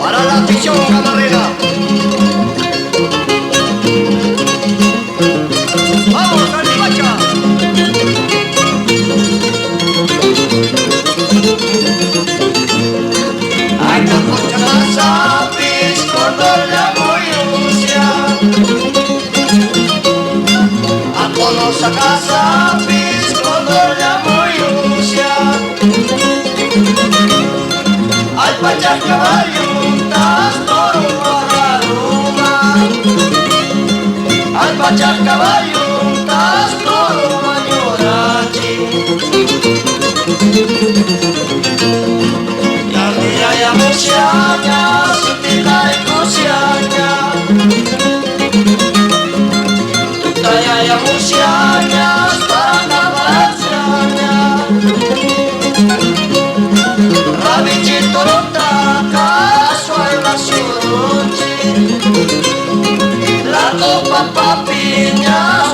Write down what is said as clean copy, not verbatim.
Para la afición gamarrera. ¡Vamos, Caldipacha! Ay, no mucha más apis, con la moyusia. A todos a casa, apis, con la moyusia. Al pachar caballo, tas toro mararuma. Al pachar caballo, tas toro mayorachi. Ya mira ya musiaña, sutita y musiaña. Tuta ya musiaña, para balanciaña. Rabichito rotaka, suela suruchi. La copa papiña.